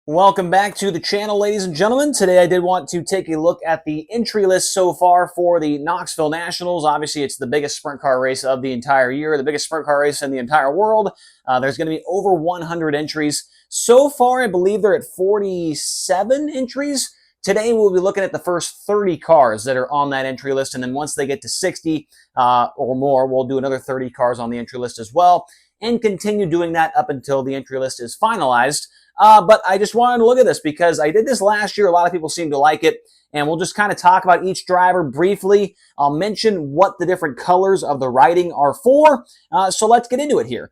Welcome back to the channel, ladies and gentlemen. Today I did want to take a look at the entry list so far for the Knoxville Nationals. Obviously, it's the biggest sprint car race of the entire year, the biggest sprint car race in the entire world. There's going to be over 100 entries. So far, I believe they're at 47 entries. Today, we'll be looking at the first 30 cars that are on that entry list, and then once they get to 60 or more, we'll do another 30 cars on the entry list as well, and continue doing that up until the entry list is finalized. But I just wanted to look at this because I did this last year. A lot of people seem to like it. And we'll just kind of talk about each driver briefly. I'll mention what the different colors of the writing are for. So let's get into it here.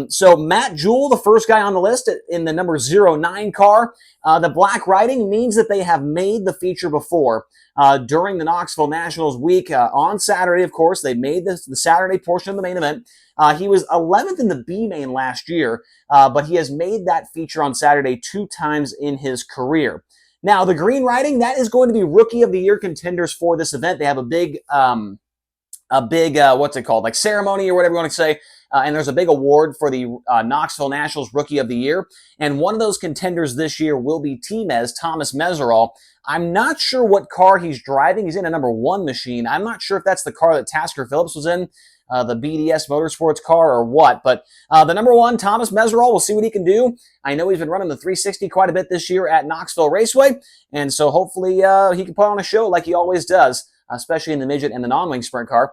So Matt Jewell, the first guy on the list in the number 09 car. The black writing means that they have made the feature before. During the Knoxville Nationals week on Saturday, of course, they made the Saturday portion of the main event. He was 11th in the B main last year, but he has made that feature on Saturday 2 times in his career. Now, the green writing, that is going to be Rookie of the Year contenders for this event. They have a big what's it called, like ceremony or whatever you want to say. And there's a big award for the Knoxville Nationals Rookie of the Year. And one of those contenders this year will be Thomas Meseraull. I'm not sure what car he's driving. He's in a number 1 machine. I'm not sure if that's the car that Tasker Phillips was in, the BDS Motorsports car or what. But the number 1, Thomas Meseraull, we'll see what he can do. I know he's been running the 360 quite a bit this year at Knoxville Raceway. And so hopefully he can put on a show like he always does, especially in the midget and the non-wing sprint car.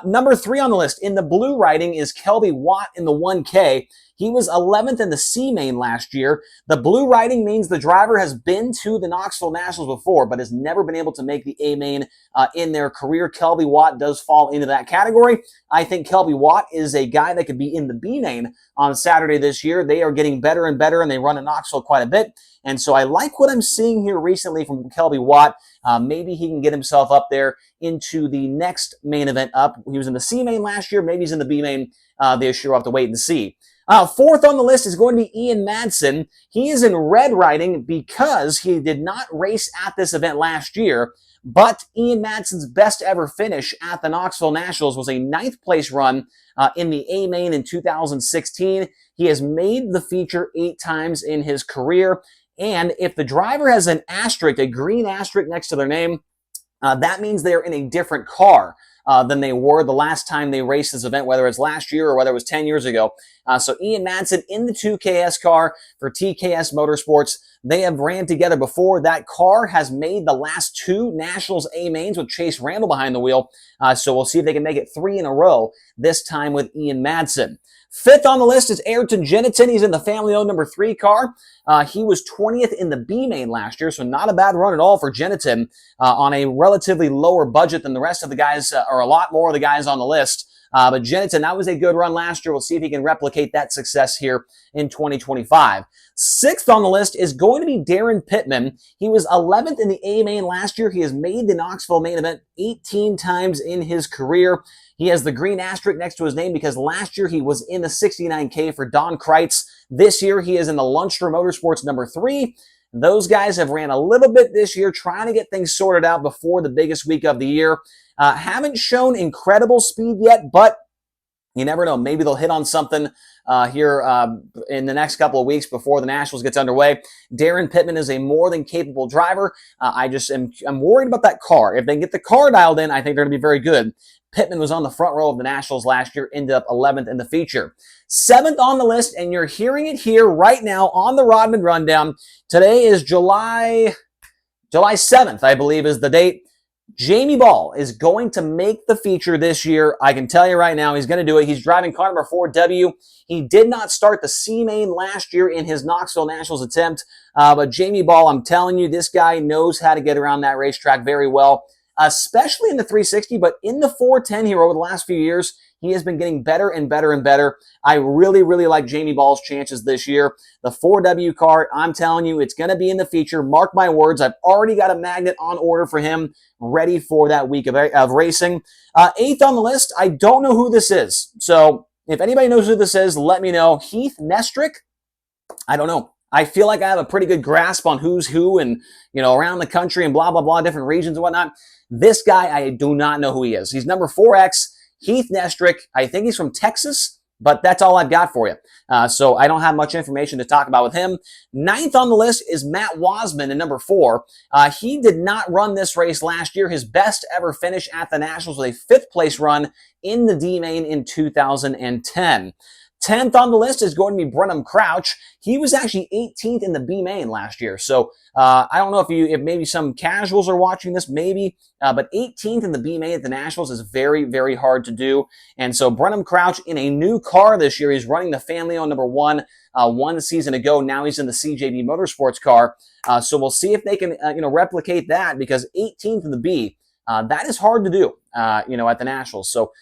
Number 3 on the list in the blue writing is Kelby Watt in the 1K. He was 11th in the C main last year. The blue writing means the driver has been to the Knoxville Nationals before, but has never been able to make the A main in their career. Kelby Watt does fall into that category. I think Kelby Watt is a guy that could be in the B main on Saturday this year. They are getting better and better, and they run in Knoxville quite a bit. And so I like what I'm seeing here recently from Kelby Watt. Maybe he can get himself up there into the next main event up. He was in the C main last year. Maybe he's in the B main this year. We'll have to wait and see. 4th on the list is going to be Ian Madsen. He is in red writing because he did not race at this event last year. But Ian Madsen's best ever finish at the Knoxville Nationals was a 9th place run in the A main in 2016. He has made the feature 8 times in his career. And if the driver has an asterisk, a green asterisk next to their name, that means they're in a different car than they were the last time they raced this event, whether it's last year or whether it was 10 years ago. So Ian Madsen in the 2KS car for TKS Motorsports. They have ran together before. That car has made the last 2 Nationals A mains with Chase Randall behind the wheel. So we'll see if they can make it 3 in a row, this time with Ian Madsen. 5th on the list is Ayrton Jeniton. He's in the family-owned number 3 car. He was 20th in the B main last year, so not a bad run at all for Jeniton on a relatively lower budget than the rest of the guys, or a lot more of the guys on the list. But Jeniton, that was a good run last year. We'll see if he can replicate that success here in 2025. 6th on the list is going to be Darren Pittman. He was 11th in the A main last year. He has made the Knoxville main event 18 times in his career. He has the green asterisk next to his name because last year he was in the 69K for Don Kreitz. This year he is in the Lundstrom Motorsports number 3. Those guys have ran a little bit this year, trying to get things sorted out before the biggest week of the year. Haven't shown incredible speed yet, but you never know. Maybe they'll hit on something here in the next couple of weeks before the Nationals gets underway. Darren Pittman is a more than capable driver. I'm worried about that car. If they can get the car dialed in, I think they're going to be very good. Pittman was on the front row of the Nationals last year, ended up 11th in the feature. 7th on the list, and you're hearing it here right now on the Rodman Rundown. Today is July 7th, I believe, is the date. Jamie Ball is going to make the feature this year. I can tell you right now, he's going to do it. He's driving car number 4W. He did not start the C main last year in his Knoxville Nationals attempt. But Jamie Ball, I'm telling you, this guy knows how to get around that racetrack very well, especially in the 360, but in the 410 here over the last few years, he has been getting better and better and better. I really, really like Jamie Ball's chances this year. The 4W car, I'm telling you, it's going to be in the feature. Mark my words. I've already got a magnet on order for him, ready for that week of racing. 8th on the list, I don't know who this is. So if anybody knows who this is, let me know. Heath Nestrick, I don't know. I feel like I have a pretty good grasp on who's who and, around the country and blah, blah, blah, different regions and whatnot. This guy, I do not know who he is. He's number 4X, Heath Nestrick. I think he's from Texas, But that's all I've got for you. So I don't have much information to talk about with him. Ninth on the list is Matt Wasman in number 4. He did not run this race last year. His best ever finish at the Nationals was a 5th place run in the D main in 2010. 10th on the list is going to be Brenham Crouch. He was actually 18th in the B main last year. So I don't know if maybe some casuals are watching this, maybe, but 18th in the B main at the Nationals is very, very hard to do. And so Brenham Crouch in a new car this year. He's running the family-owned number 1 one season ago. Now he's in the CJB Motorsports car. So we'll see if they can replicate that, because 18th in the B. That is hard to do, at the Nationals. So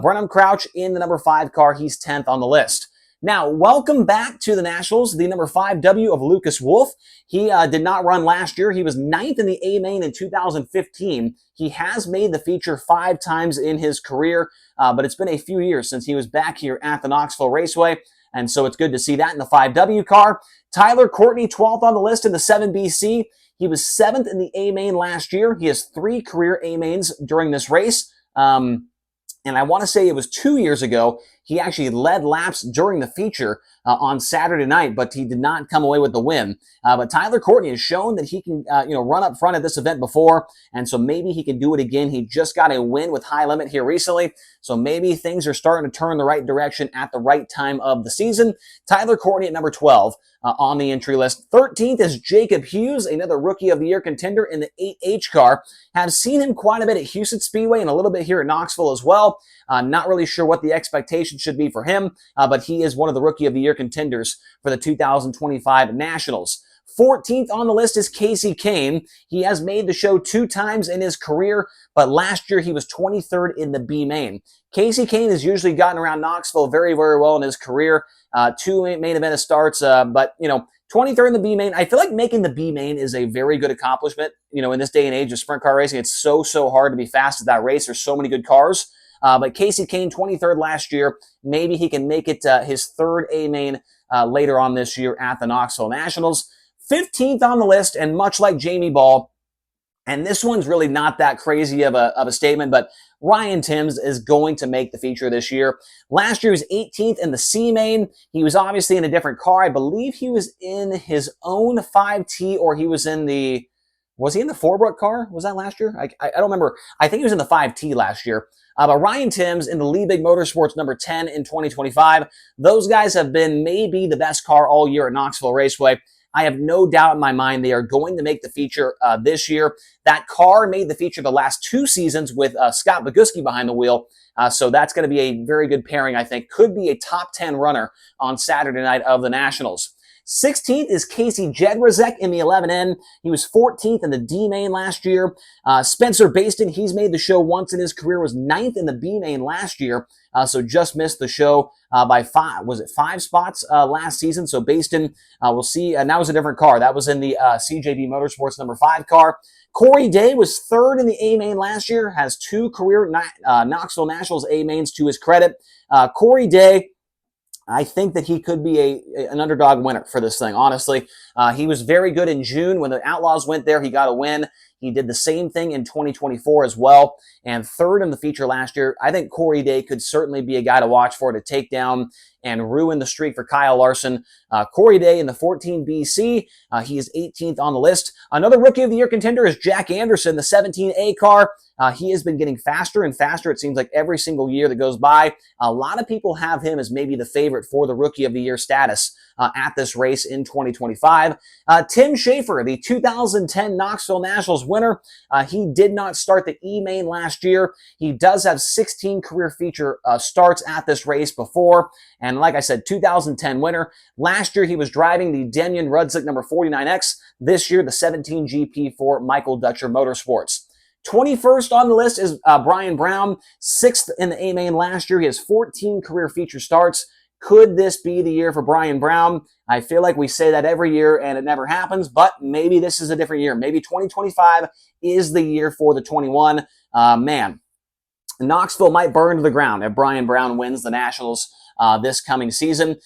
Brenham Crouch in the number 5 car. He's 10th on the list. Now, welcome back to the Nationals, the number 5W of Lucas Wolf. He did not run last year. He was 9th in the A main in 2015. He has made the feature 5 times in his career, but it's been a few years since he was back here at the Knoxville Raceway. And so it's good to see that in the 5W car. Tyler Courtney, 12th on the list in the 7BC. He was 7th in the A main last year. He has 3 career A mains during this race. And I want to say it was 2 years ago, he actually led laps during the feature on Saturday night, but he did not come away with the win. But Tyler Courtney has shown that he can, run up front at this event before, and so maybe he can do it again. He just got a win with High Limit here recently, so maybe things are starting to turn the right direction at the right time of the season. Tyler Courtney at number 12 on the entry list. 13th is Jacob Hughes, another Rookie of the Year contender in the 8H car. Have seen him quite a bit at Houston Speedway and a little bit here at Knoxville as well. Not really sure what the expectations should be for him, but he is one of the Rookie of the Year contenders for the 2025 Nationals. 14th on the list is Casey Kane. He has made the show 2 times in his career, but last year he was 23rd in the B main. Casey Kane has usually gotten around Knoxville very, very well in his career. 2 main event starts, but 23rd in the B main. I feel like making the B main is a very good accomplishment. In this day and age of sprint car racing, it's so hard to be fast at that race. There's so many good cars. But Casey Kane, 23rd last year. Maybe he can make it his 3rd A main later on this year at the Knoxville Nationals. 15th on the list, and much like Jamie Ball, and this one's really not that crazy of a statement, but Ryan Timms is going to make the feature this year. Last year he was 18th in the C main. He was obviously in a different car. I believe he was in his own 5T, or he was in the, was he in the Forbrook car? Was that last year? I don't remember. I think he was in the 5T last year. But Ryan Timms in the Liebig Motorsports number 10 in 2025. Those guys have been maybe the best car all year at Knoxville Raceway. I have no doubt in my mind they are going to make the feature this year. That car made the feature the last 2 seasons with Scott Boguski behind the wheel. So that's going to be a very good pairing, I think. Could be a top 10 runner on Saturday night of the Nationals. 16th is Casey Jedrzejek in the 11N. He was 14th in the D main last year. Spencer Baston, he's made the show once in his career, was 9th in the B main last year. So just missed the show by 5. Was it 5 spots last season? So Baston, we'll see. And that was a different car. That was in the CJB Motorsports number 5 car. Corey Day was 3rd in the A main last year. Has 2 career Knoxville Nationals A mains to his credit. Corey Day, I think that he could be an underdog winner for this thing, honestly. He was very good in June. When the Outlaws went there, he got a win. He did the same thing in 2024 as well, and 3rd in the feature last year. I think Corey Day could certainly be a guy to watch for, to take down and ruin the streak for Kyle Larson. Corey Day in the 14BC, he is 18th on the list. Another Rookie of the Year contender is Jack Anderson, the 17A car. He has been getting faster and faster, it seems like, every single year that goes by. A lot of people have him as maybe the favorite for the Rookie of the Year status at this race in 2025. Tim Schaefer, the 2010 Knoxville Nationals winner. He did not start the E main last year. He does have 16 career feature starts at this race before. And like I said, 2010 winner. Last year, he was driving the Denyon Rudzik number 49X. This year, the 17 GP for Michael Dutcher Motorsports. 21st on the list is Brian Brown, 6th in the A main last year. He has 14 career feature starts. Could this be the year for Brian Brown? I feel like we say that every year and it never happens, but maybe this is a different year. Maybe 2025 is the year for the 21. Man, Knoxville might burn to the ground if Brian Brown wins the Nationals this coming season.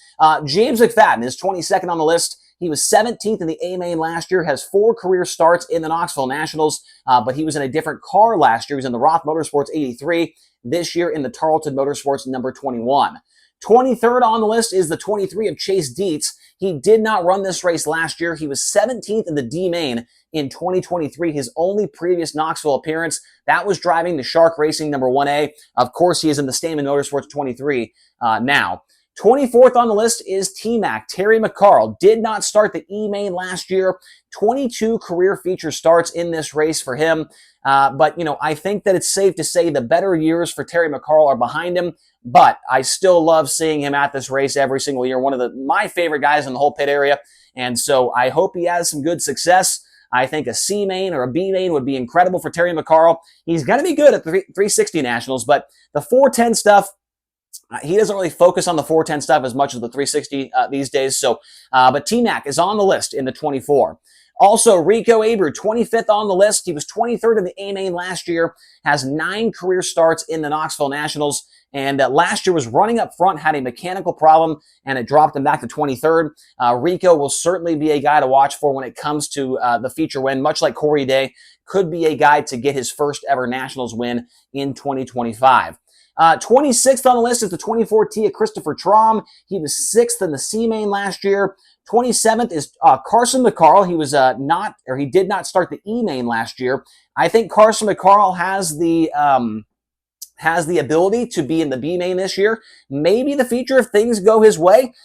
James McFadden is 22nd on the list. He was 17th in the A main last year, has 4 career starts in the Knoxville Nationals, but he was in a different car last year. He was in the Roth Motorsports 83. this year in the Tarleton Motorsports number 21. 23rd on the list is the 23 of Chase Dietz. He did not run this race last year. He was 17th in the D-Main in 2023, his only previous Knoxville appearance. That was driving the Shark Racing number 1A. Of course, he is in the Stamen Motorsports 23 now. 24th on the list is T-Mac. Terry McCarl did not start the E-Main last year. 22 career feature starts in this race for him. But, I think that it's safe to say the better years for Terry McCarl are behind him. But I still love seeing him at this race every single year. One of my favorite guys in the whole pit area. And so I hope he has some good success. I think a C-Main or a B-Main would be incredible for Terry McCarl. He's going to be good at the 360 Nationals, but the 410 stuff, he doesn't really focus on the 410 stuff as much as the 360 these days. So, but T-Mac is on the list in the 24. Also, Rico Abreu, 25th on the list. He was 23rd in the A-Main last year, has 9 career starts in the Knoxville Nationals, and last year was running up front, had a mechanical problem, and it dropped him back to 23rd. Rico will certainly be a guy to watch for when it comes to the feature win, much like Corey Day, could be a guy to get his first ever Nationals win in 2025. 26th on the list is the 24T of Christopher Traum. He was 6th in the C-Main last year. 27th is Carson McCarl. He was he did not start the E-Main last year. I think Carson McCarl has the ability to be in the B-Main this year. Maybe the feature if things go his way.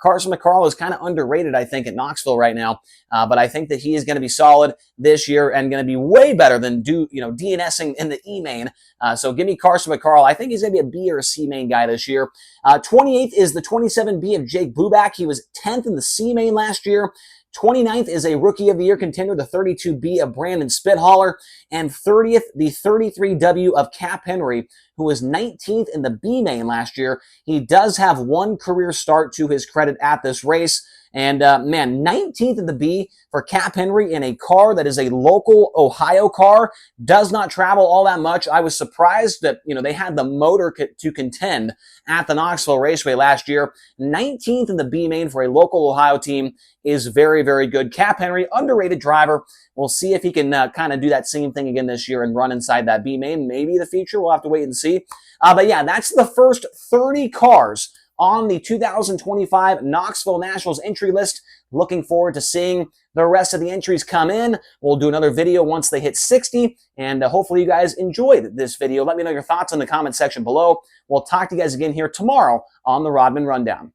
Carson McCarl is kind of underrated, I think, at Knoxville right now. But I think that he is going to be solid this year and going to be way better than DNSing in the E-Main. So give me Carson McCarl. I think he's going to be a B or a C-Main guy this year. 28th is the 27B of Jake Buback. He was 10th in the C-Main last year. 29th is a Rookie of the Year contender, the 32B of Brandon Spithaller. And 30th, the 33W of Cap Henry, who was 19th in the B-Main last year. He does have 1 career start to his credit at this race. And, 19th in the B for Cap Henry in a car that is a local Ohio car, does not travel all that much. I was surprised that, they had the motor to contend at the Knoxville Raceway last year. 19th in the B-Main for a local Ohio team is very, very good. Cap Henry, underrated driver. We'll see if he can kind of do that same thing again this year and run inside that B-Main. Maybe the feature. We'll have to wait and see. But yeah, that's the first 30 cars on the 2025 Knoxville Nationals entry list. Looking forward to seeing the rest of the entries come in. We'll do another video once they hit 60, and hopefully you guys enjoyed this video. Let me know your thoughts in the comment section below. We'll talk to you guys again here tomorrow on the Rodman Rundown.